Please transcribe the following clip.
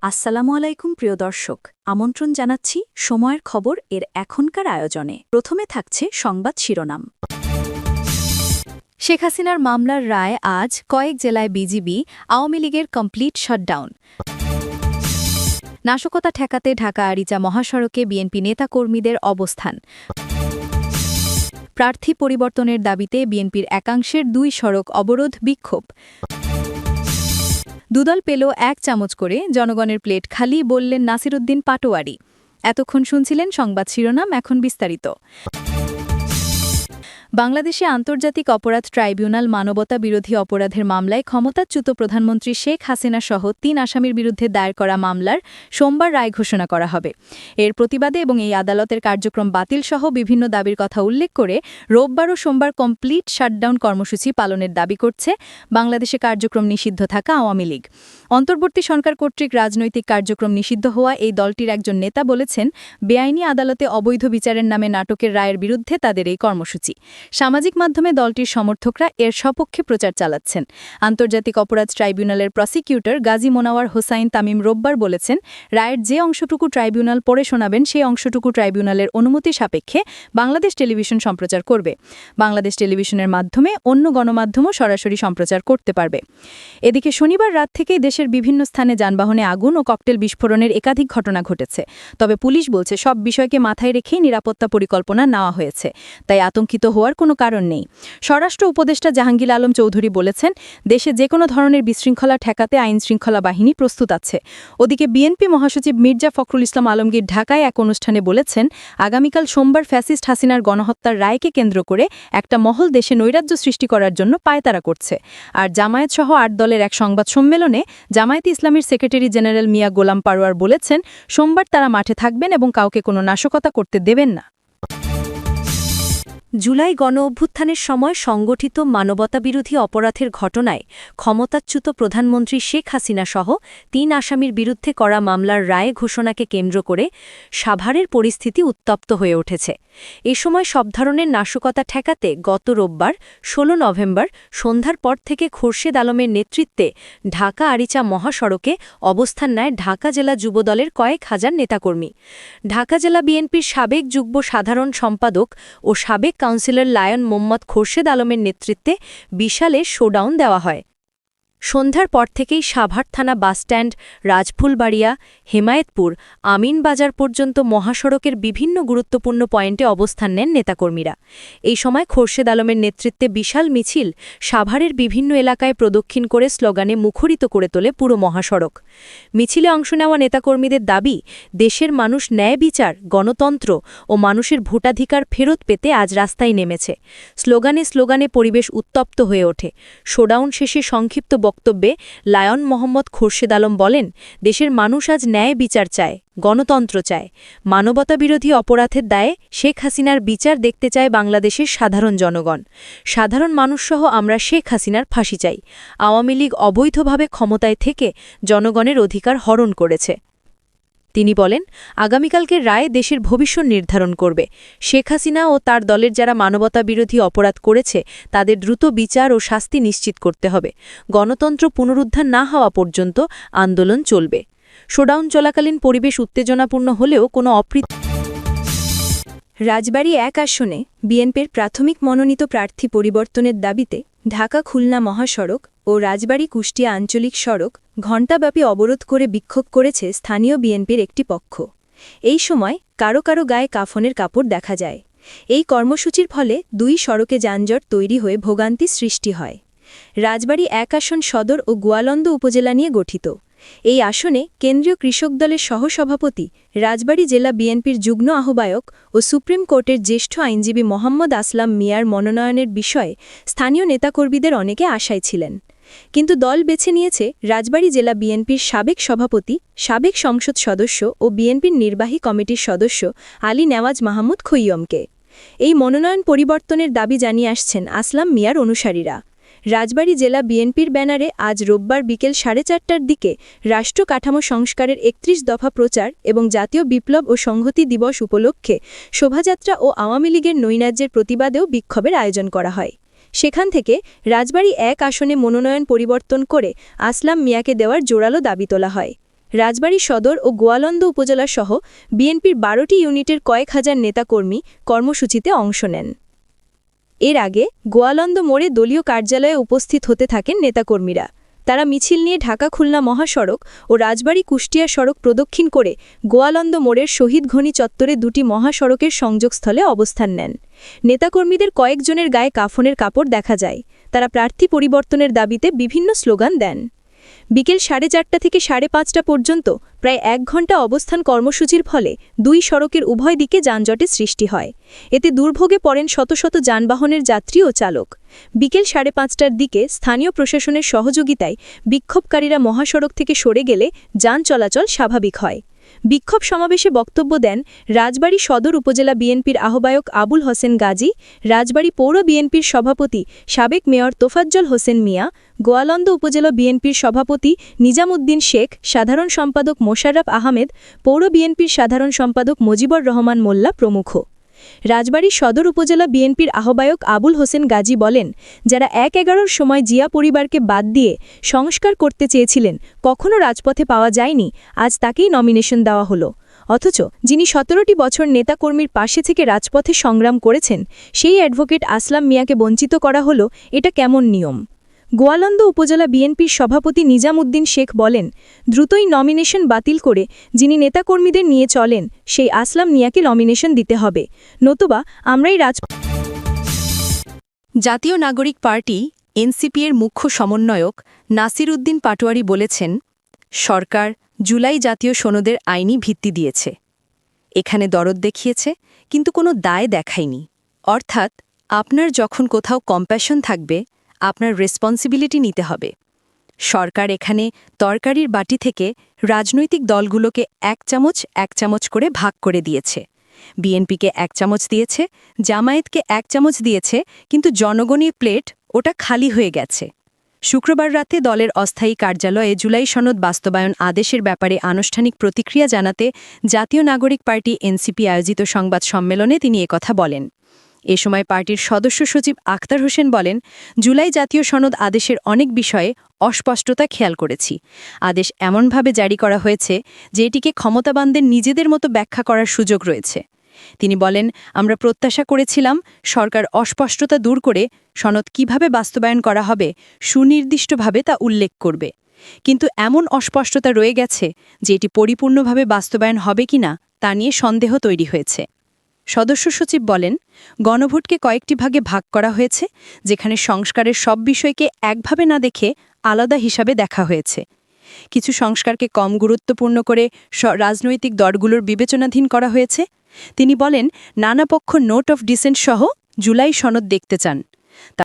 আসসালামু আলাইকুম প্রিয় দর্শক, আমন্ত্রণ জানাচ্ছি সময়ের খবর এর এখনকার আয়োজনে। প্রথমে থাকছে সংবাদ শিরোনাম। শেখ হাসিনার মামলার রায় আজ, কয়েক জেলায় বিজিবি, আওয়ামী লীগের কমপ্লিট শাটডাউন। নাশকতা ঠেকাতে ঢাকা আরিচা মহাসড়কে বিএনপি নেতাকর্মীদের অবস্থান। প্রার্থী পরিবর্তনের দাবিতে বিএনপির একাংশের 2 সড়ক অবরোধ, বিক্ষোভ। দুদল পেল 1 চামচ করে, জনগণের প্লেট খালি, বললেন নাসিরউদ্দিন পাটোয়ারি। এতক্ষণ শুনছিলেন সংবাদ শিরোনাম, এখন বিস্তারিত। বাংলাদেশে আন্তর্জাতিক অপরাধ ট্রাইব্যুনাল মানবতা বিরোধী অপরাধের মামলায় ক্ষমতাচ্যুত প্রধানমন্ত্রী শেখ হাসিনা সহ 3 আসামির বিরুদ্ধে দায়ের করা মামলার সোমবার রায় ঘোষণা করা হবে। এর প্রতিবাদে এবং এই আদালতের কার্যক্রম বাতিল সহ বিভিন্ন দাবির কথা উল্লেখ করে রোববার ও সোমবার কমপ্লিট শাটডাউন কর্মসূচি পালনের দাবি করছে বাংলাদেশে কার্যক্রম নিষিদ্ধ থাকা আওয়ামী লীগ। অন্তর্বর্তী সরকার কর্তৃক রাজনৈতিক কার্যক্রম নিষিদ্ধ হওয়া এই দলটির একজন নেতা বলেছেন, বেআইনি আদালতে অবৈধ বিচারের নামে নাটকের রায়ের বিরুদ্ধে তাদের এই কর্মসূচি। সামাজিক মাধ্যমে দলটির সমর্থকরা এর সপক্ষে প্রচার চালাচ্ছেন। আন্তর্জাতিক অপরাধ ট্রাইব্যুনালের প্রসিকিউটর গাজী মোনাওয়ার হোসাইন তামিম রোববার বলেছেন, রায়ের যে অংশটুকু ট্রাইব্যুনাল পড়ে শোনাবেন সেই অংশটুকু ট্রাইব্যুনালের অনুমতি সাপেক্ষে বাংলাদেশ টেলিভিশন সম্প্রচার করবে। বাংলাদেশ টেলিভিশনের মাধ্যমে অন্য গণমাধ্যমও সরাসরি সম্প্রচার করতে পারবে। এদিকে শনিবার রাত থেকেই দেশের বিভিন্ন স্থানে যানবাহনে আগুন ও ককটেল বিস্ফোরণের একাধিক ঘটনা ঘটেছে। তবে পুলিশ বলছে, সব বিষয়কে মাথায় রেখেই নিরাপত্তা পরিকল্পনা নেওয়া হয়েছে, তাই আতঙ্কিত হওয়ার কোনো কারণ নেই। স্বরাষ্ট্র উপদেষ্টা জাহাঙ্গীর আলম চৌধুরী বলেছেন, দেশে যে কোনো ধরনের বিশৃঙ্খলা ঠেকাতে আইনশৃঙ্খলা বাহিনী প্রস্তুত আছে। ওদিকে বিএনপি মহাসচিব মির্জা ফখরুল ইসলাম আলমগীর ঢাকায় এক অনুষ্ঠানে বলেছেন, আগামীকাল সোমবার ফ্যাসিস্ট হাসিনার গণহত্যার রায়কে কেন্দ্র করে একটা মহল দেশে নৈরাজ্য সৃষ্টি করার জন্য পায়তারা করছে। আর জামায়াত সহ 8 দলের এক সংবাদ সম্মেলনে জামায়াতে ইসলামীর সেক্রেটারি জেনারেল মিয়া গোলাম পারোয়ার বলেছেন, সোমবার তারা মাঠে থাকবেন এবং কাউকে কোনো নাশকতা করতে দেবেন না। জুলাই গণ-অভ্যুত্থানের সময় সংগঠিত মানবতাবিরোধী অপরাধের ঘটনায় ক্ষমতাচ্যুত প্রধানমন্ত্রী শেখ হাসিনা সহ 3 আসামির বিরুদ্ধে করা মামলার রায় ঘোষণাকে কেন্দ্র করে সাভারের পরিস্থিতি উত্তপ্ত হয়ে উঠেছে। এ সময় সব ধরনের নাশকতা ঠেকাতে গত রোববার 16 নভেম্বর সন্ধ্যার পর থেকে খোরশেদ আলমের নেতৃত্বে ঢাকা আরিচা মহাসড়কে অবস্থান নেয় ঢাকা জেলা যুবদলের কয়েক হাজার নেতাকর্মী। ঢাকা জেলা বিএনপির সাবেক যুগ্ম সাধারণ সম্পাদক ও সাবেক কাউন্সিলর লায়ন মোহাম্মদ খোরশেদ আলমের নেতৃত্বে বিশালে শোডাউন দেওয়া হয়। সন্ধ্যার পর থেকেই সাভার থানা বাসস্ট্যান্ড, রাজফুলবাড়িয়া, হেমায়েতপুর, আমিনবাজার পর্যন্ত মহাসড়কের বিভিন্ন গুরুত্বপূর্ণ পয়েন্টে অবস্থান নেন নেতাকর্মীরা। এই সময় খোরশেদ আলমের নেতৃত্বে বিশাল মিছিল সাভারের বিভিন্ন এলাকায় প্রদক্ষিণ করে স্লোগানে মুখরিত করে তোলে পুরো মহাসড়ক। মিছিলে অংশ নেওয়া নেতাকর্মীদের দাবি, দেশের মানুষ ন্যায় বিচার, গণতন্ত্র ও মানুষের ভোটাধিকার ফেরত পেতে আজ রাস্তায় নেমেছে। স্লোগানে স্লোগানে পরিবেশ উত্তপ্ত হয়ে ওঠে। শোডাউন শেষে সংক্ষিপ্ত বক্তব্যে লায়ন মোহাম্মদ খোরশেদ আলম বলেন, দেশের মানুষ আজ ন্যায় বিচার চায়, গণতন্ত্র চায়। মানবতাবিরোধী অপরাধের দায়ে শেখ হাসিনার বিচার দেখতে চায় বাংলাদেশের সাধারণ জনগণ। সাধারণ মানুষসহ আমরা শেখ হাসিনার ফাঁসি চাই। আওয়ামী লীগ অবৈধভাবে ক্ষমতায় থেকে জনগণের অধিকার হরণ করেছে। তিনি বলেন, আগামীকালকের রায় দেশের ভবিষ্যৎ নির্ধারণ করবে। শেখ হাসিনা ও তার দলের যারা মানবতাবিরোধী অপরাধ করেছে তাদের দ্রুত বিচার ও শাস্তি নিশ্চিত করতে হবে। গণতন্ত্র পুনরুদ্ধার না হওয়া পর্যন্ত আন্দোলন চলবে। শোডাউন চলাকালীন পরিবেশ উত্তেজনাপূর্ণ হলেও কোনো রাজবাড়ী 1 আসনে বিএনপির প্রাথমিক মনোনীত প্রার্থী পরিবর্তনের দাবিতে ঢাকা খুলনা মহাসড়ক ও রাজবাড়ী কুষ্টিয়া আঞ্চলিক সড়ক ঘণ্টাব্যাপী অবরোধ করে বিক্ষোভ করেছে স্থানীয় বিএনপির একটি পক্ষ। এই সময় কারো কারো গায়ে কাফনের কাপড় দেখা যায়। এই কর্মসূচির ফলে 2 সড়কে যানজট তৈরি হয়ে ভোগান্তি সৃষ্টি হয়। রাজবাড়ী 1 আসন সদর ও গোয়ালন্দ উপজেলা নিয়ে গঠিত। এই আসনে কেন্দ্রীয় কৃষক দলের সহসভাপতি, রাজবাড়ী জেলা বিএনপির যুগ্ম আহ্বায়ক ও সুপ্রিম কোর্টের জ্যেষ্ঠ আইনজীবী মোহাম্মদ আসলাম মিয়ার মনোনয়নের বিষয়ে স্থানীয় নেতাকর্মীদের অনেকে আশায় ছিলেন। কিন্তু দল বেছে নিয়েছে রাজবাড়ী জেলা বিএনপির সাবেক সভাপতি, সাবেক সংসদ সদস্য ও বিএনপির নির্বাহী কমিটির সদস্য আলী নেওয়াজ মাহমুদ খৈয়মকে। এই মনোনয়ন পরিবর্তনের দাবি জানিয়ে আসছেন আসলাম মিয়ার অনুসারীরা। রাজবাড়ী জেলা বিএনপির ব্যানারে আজ রোববার বিকেল 4:30টার দিকে রাষ্ট্র কাঠামো সংস্কারের 31 দফা প্রচার এবং জাতীয় বিপ্লব ও সংহতি দিবস উপলক্ষে শোভাযাত্রা ও আওয়ামী লীগের নৈরাজ্যের প্রতিবাদেও বিক্ষোভের আয়োজন করা হয়। সেখান থেকে রাজবাড়ী 1 আসনে মনোনয়ন পরিবর্তন করে আসলাম মিয়াকে দেওয়ার জোরালো দাবি তোলা হয়। রাজবাড়ী সদর ও গোয়ালন্দ উপজেলা সহ বিএনপির ১২টি ইউনিটের কয়েক হাজার নেতাকর্মী কর্মসূচিতে অংশ নেন। এর আগে গোয়ালন্দ মোড়ে দলীয় কার্যালয়ে উপস্থিত হতে থাকেন নেতাকর্মীরা। তারা মিছিল নিয়ে ঢাকা-খুলনা মহাসড়ক ও রাজবাড়ী-কুষ্টিয়া সড়ক প্রদক্ষিণ করে গোয়ালন্দ মোড়ের শহীদ ঘনি চত্বরে দুটি মহাসড়কের সংযোগস্থলে অবস্থান নেন। নেতাকর্মীদের কয়েকজনের গায়ে কাফনের কাপড় দেখা যায়। তারা প্রার্থী পরিবর্তনের দাবিতে বিভিন্ন স্লোগান দেন। বিকেল 4:30 থেকে 5:30 পর্যন্ত প্রায় 1 ঘণ্টা অবস্থান কর্মসূচির ফলে দুই সড়কের উভয় দিকে যানজটের সৃষ্টি হয়। এতে দুর্ভোগে পড়েন শত শত যানবাহনের যাত্রী ও চালক। বিকেল 5:30টার দিকে স্থানীয় প্রশাসনের সহযোগিতায় বিক্ষোভকারীরা মহাসড়ক থেকে সরে গেলে যান চলাচল স্বাভাবিক হয়। বিক্ষোভ সমাবেশে বক্তব্য দেন রাজবাড়ী সদর উপজেলা বিএনপির আহ্বায়ক আবুল হোসেন গাজী, রাজবাড়ী পৌর বিএনপির সভাপতি সাবেক মেয়র তোফাজ্জল হোসেন মিয়া, গোয়ালন্দ উপজেলা বিএনপির সভাপতি নিজামউদ্দিন শেখ, সাধারণ সম্পাদক মোশাররফ আহমেদ, পৌর বিএনপির সাধারণ সম্পাদক মুজিবুর রহমান মোল্লা প্রমুখ। রাজবাড়ী সদর উপজেলা বিএনপির আহ্বায়ক আবুল হোসেন গাজী বলেন, যারা ১/১১-র সময় জিয়া পরিবারকে বাদ দিয়ে সংস্কার করতে চেয়েছিলেন, কখনো রাজপথে পাওয়া যায়নি, আজ তাকেই নমিনেশন দেওয়া হলো। অথচ যিনি ১৭টি বছর নেতাকর্মীর পাশে থেকে রাজপথে সংগ্রাম করেছেন, সেই অ্যাডভোকেট আসলাম মিয়াকে বঞ্চিত করা হলো, এটা কেমন নিয়ম? গোয়ালন্দ উপজেলা বিএনপির সভাপতি নিজামউদ্দিন শেখ বলেন, দ্রুতই নমিনেশন বাতিল করে যিনি নেতাকর্মীদের নিয়ে চলেন সেই আসলাম মিয়াকে নমিনেশন দিতে হবে, নতুবা আমরাই জাতীয় নাগরিক পার্টি এনসিপি-এর মুখ্য সমন্বয়ক নাসির উদ্দিন পাটোয়ারি বলেছেন, সরকার জুলাই জাতীয় সনদের আইনি ভিত্তি দিয়েছে। এখানে দরদ দেখিয়েছে, কিন্তু কোনো দায় দেখায়নি। অর্থাৎ আপনার যখন কোথাও কম্প্যাশন থাকবে, আপনার রেসপন্সিবিলিটি নিতে হবে। সরকার এখানে তরকারির বাটি থেকে রাজনৈতিক দলগুলোকে 1 চামচ করে ভাগ করে দিয়েছে। বিএনপিকে 1 চামচ দিয়েছে, জামায়াতকে 1 চামচ দিয়েছে, কিন্তু জনগণের প্লেট ওটা খালি হয়ে গেছে। শুক্রবার রাতে দলের অস্থায়ী কার্যালয়ে জুলাই সনদ বাস্তবায়ন আদেশের ব্যাপারে আনুষ্ঠানিক প্রতিক্রিয়া জানাতে জাতীয় নাগরিক পার্টি এনসিপি আয়োজিত সংবাদ সম্মেলনে তিনি একথা বলেন। এ সময় পার্টির সদস্য সচিব আখতার হোসেন বলেন, জুলাই জাতীয় সনদ আদেশের অনেক বিষয়ে অস্পষ্টতা খেয়াল করেছি। আদেশ এমনভাবে জারি করা হয়েছে যে এটিকে ক্ষমতাবানদের নিজেদের মতো ব্যাখ্যা করার সুযোগ রয়েছে। তিনি বলেন, আমরা প্রত্যাশা করেছিলাম সরকার অস্পষ্টতা দূর করে সনদ কিভাবে বাস্তবায়ন করা হবে সুনির্দিষ্টভাবে তা উল্লেখ করবে। কিন্তু এমন অস্পষ্টতা রয়ে গেছে যে এটি পরিপূর্ণভাবে বাস্তবায়ন হবে কিনা তা নিয়ে সন্দেহ তৈরি হয়েছে। সদস্য সচিব বলেন, গণভোটকে কয়েকটি ভাগে ভাগ করা হয়েছে, যেখানে সংস্কারের সব বিষয়কে একভাবে না দেখে আলাদা হিসাবে দেখা হয়েছে। কিছু সংস্কারকে কম গুরুত্বপূর্ণ করে রাজনৈতিক দলগুলোর বিবেচনাধীন করা হয়েছে। তিনি বলেন, নানা পক্ষ নোট অফ ডিসেন্ট সহ জুলাই সনদ দেখতে চান।